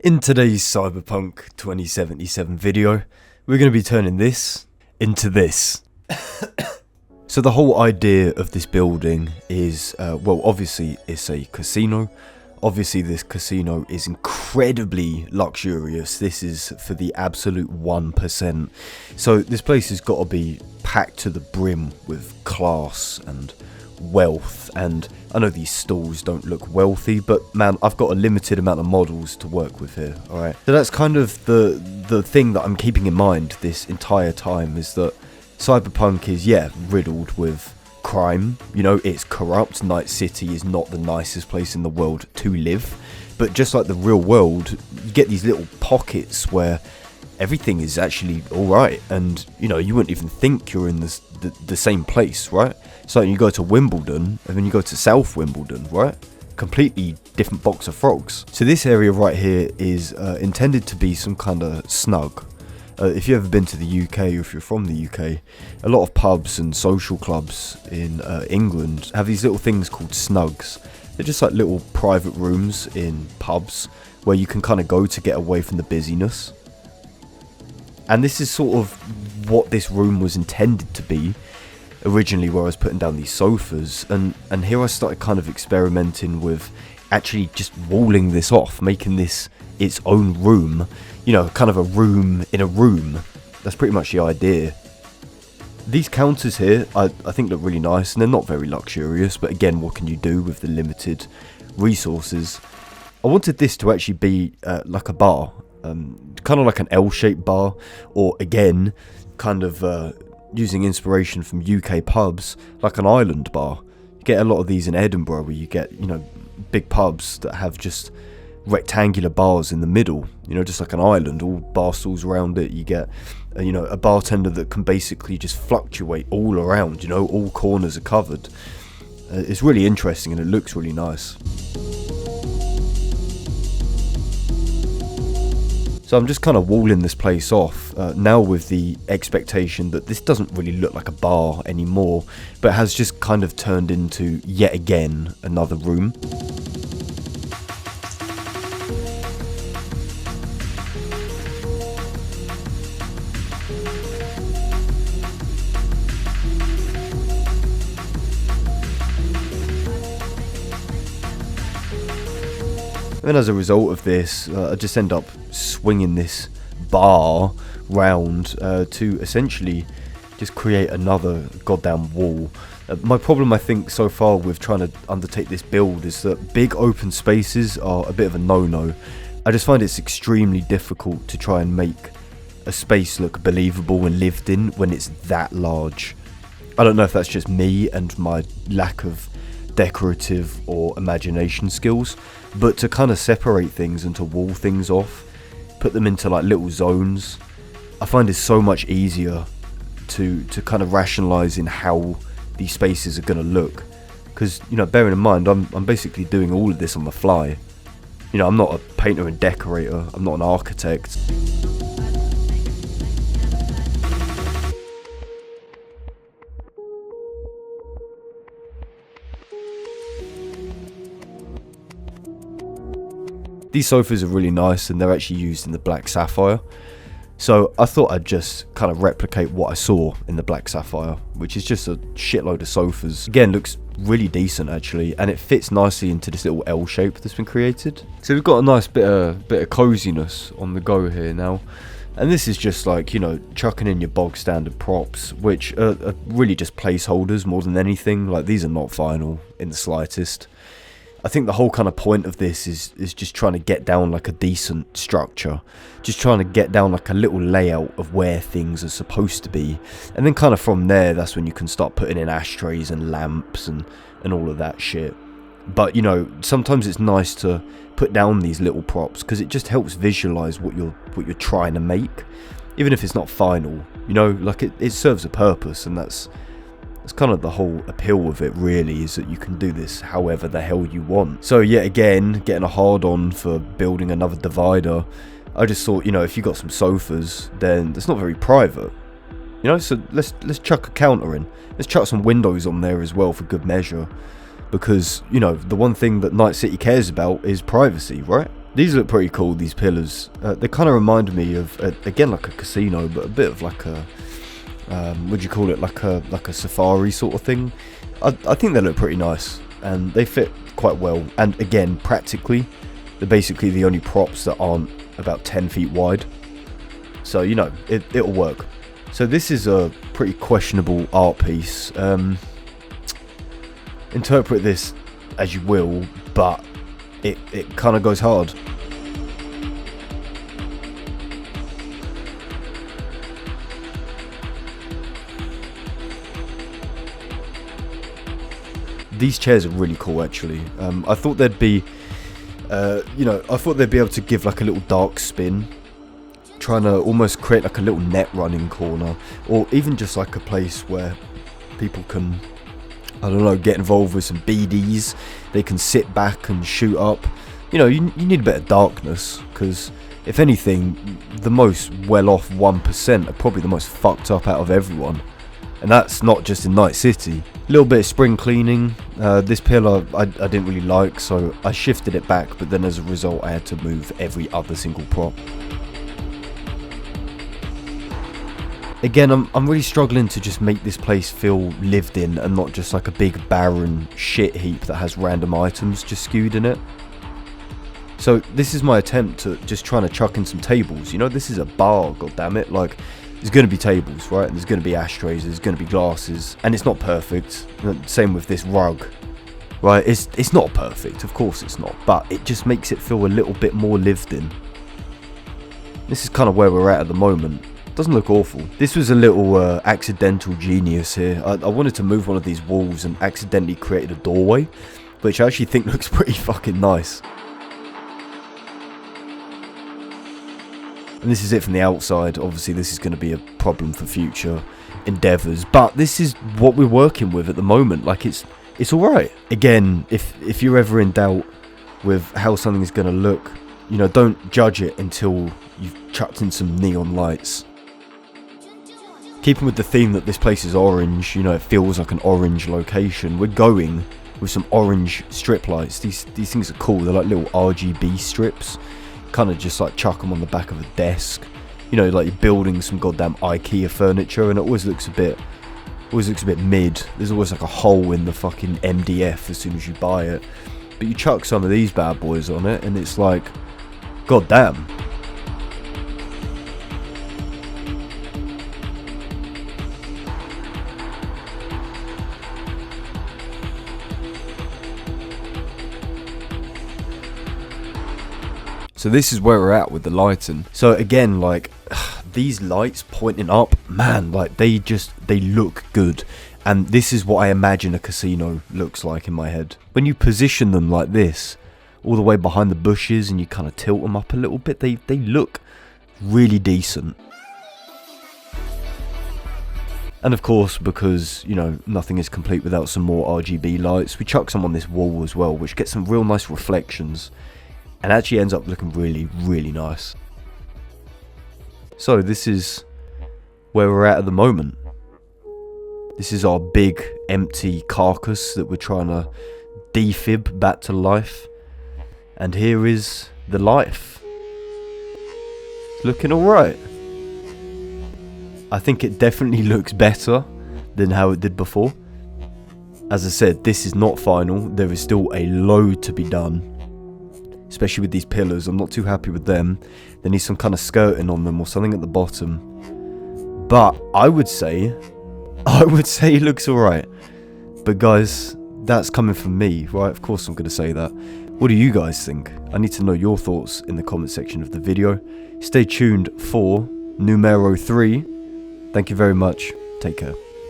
In today's Cyberpunk 2077 video, we're going to be turning this into this. So the whole idea of this building is, well, obviously it's a casino. Obviously this casino is incredibly luxurious. This is for the absolute 1%. So this place has got to be packed to the brim with class and wealth, and I know these stalls don't look wealthy, but man, I've got a limited amount of models to work with here. Alright, so that's kind of the thing that I'm keeping in mind this entire time, is that Cyberpunk is, yeah, riddled with crime. You know, it's corrupt. Night City is not the nicest place in the world to live, but just like the real world, you get these little pockets where everything is actually alright, and you know, you wouldn't even think you're in the same place, right? So you go to Wimbledon, and then you go to South Wimbledon, right? Completely different box of frogs. So this area right here is intended to be some kind of snug. If you've ever been to the UK, or if you're from the UK, a lot of pubs and social clubs in England have these little things called snugs. They're just like little private rooms in pubs where you can kind of go to get away from the busyness. And this is sort of what this room was intended to be originally, where I was putting down these sofas, and here I started kind of experimenting with actually just walling this off, making this its own room, you know, kind of a room in a room. That's pretty much the idea. These counters here I think look really nice, and they're not very luxurious, but again, what can you do with the limited resources? I wanted this to actually be like a bar, kind of like an L-shaped bar, or again, kind of using inspiration from UK pubs, like an island bar. You get a lot of these in Edinburgh, where you get, you know, big pubs that have just rectangular bars in the middle, you know, just like an island, all bar stools around it. You get you know, a bartender that can basically just fluctuate all around, you know, all corners are covered. It's really interesting, and it looks really nice. So I'm just kind of walling this place off now, with the expectation that this doesn't really look like a bar anymore, but has just kind of turned into, yet again, another room. And as a result of this, I just end up swinging this bar round to essentially just create another goddamn wall. My problem, I think, so far with trying to undertake this build is that big open spaces are a bit of a no-no. I just find it's extremely difficult to try and make a space look believable and lived in when it's that large. I don't know if that's just me and my lack of decorative or imagination skills, but to kind of separate things and to wall things off, put them into like little zones, I find it's so much easier to kind of rationalize in how these spaces are going to look, because, you know, bearing in mind, I'm basically doing all of this on the fly. You know, I'm not a painter and decorator, I'm not an architect. These sofas are really nice, and they're actually used in the black sapphire. So I thought I'd just kind of replicate what I saw in the black sapphire, which is just a shitload of sofas. Again, looks really decent actually, and it fits nicely into this little L shape that's been created. So we've got a nice bit of coziness on the go here now. And this is just like, you know, chucking in your bog standard props, which are really just placeholders more than anything. Like, these are not final in the slightest. I think the whole kind of point of this is just trying to get down like a decent structure, just trying to get down like a little layout of where things are supposed to be, and then kind of from there, that's when you can start putting in ashtrays and lamps and all of that shit. But, you know, sometimes it's nice to put down these little props, because it just helps visualize what you're trying to make, even if it's not final. You know, like it serves a purpose, and that's kind of the whole appeal of it, really, is that you can do this however the hell you want. So yet again, getting a hard on for building another divider. I just thought, you know, if you got some sofas, then that's not very private, you know, so let's chuck a counter in, let's chuck some windows on there as well for good measure, because, you know, the one thing that Night City cares about is privacy, right? These look pretty cool, these pillars. They kind of remind me of, again, like a casino, but a bit of like a, what do you call it, like a safari sort of thing. I think they look pretty nice, and they fit quite well. And again, practically, they're basically the only props that aren't about 10 feet wide. So, you know, it'll work. So this is a pretty questionable art piece. Interpret this as you will, but it kind of goes hard. These chairs are really cool, actually. I thought they'd be, I thought they'd be able to give like a little dark spin, trying to almost create like a little net running corner, or even just like a place where people can, I don't know, get involved with some BDs. They can sit back and shoot up. You know, you need a bit of darkness, because if anything, the most well-off 1% are probably the most fucked up out of everyone. And that's not just in Night City. A little bit of spring cleaning. This pillar I didn't really like, so I shifted it back, but then as a result I had to move every other single prop. Again, I'm really struggling to just make this place feel lived in and not just like a big barren shit heap that has random items just skewed in it. So this is my attempt to just trying to chuck in some tables. You know, this is a bar, goddammit. Like, there's going to be tables, right? There's going to be ashtrays, there's going to be glasses, and it's not perfect. Same with this rug, right? It's not perfect, of course it's not, but it just makes it feel a little bit more lived in. This is kind of where we're at the moment. Doesn't look awful. This was a little accidental genius here. I wanted to move one of these walls and accidentally created a doorway, which I actually think looks pretty fucking nice. And this is it from the outside. Obviously this is going to be a problem for future endeavours, but this is what we're working with at the moment. Like, it's alright. Again, if you're ever in doubt with how something is going to look, you know, don't judge it until you've chucked in some neon lights. Keeping with the theme that this place is orange, you know, it feels like an orange location. We're going with some orange strip lights. These things are cool. They're like little RGB strips. Kind of just like chuck them on the back of a desk. You know, like you're building some goddamn IKEA furniture, and it always looks a bit mid. There's always like a hole in the fucking MDF as soon as you buy it. But you chuck some of these bad boys on it, and it's like, goddamn. So this is where we're at with the lighting. So again, like, these lights pointing up, man, like they look good. And this is what I imagine a casino looks like in my head. When you position them like this, all the way behind the bushes, and you kind of tilt them up a little bit, they look really decent. And of course, because, you know, nothing is complete without some more RGB lights, we chuck some on this wall as well, which gets some real nice reflections. And actually ends up looking really, really nice. So this is where we're at the moment. This is our big empty carcass that we're trying to defib back to life. And here is the life. It's looking alright. I think it definitely looks better than how it did before. As I said, this is not final. There is still a load to be done. Especially with these pillars, I'm not too happy with them. There needs some kind of skirting on them or something at the bottom. But I would say it looks alright. But guys, that's coming from me, right? Of course I'm going to say that. What do you guys think? I need to know your thoughts in the comment section of the video. Stay tuned for numero 3. Thank you very much. Take care.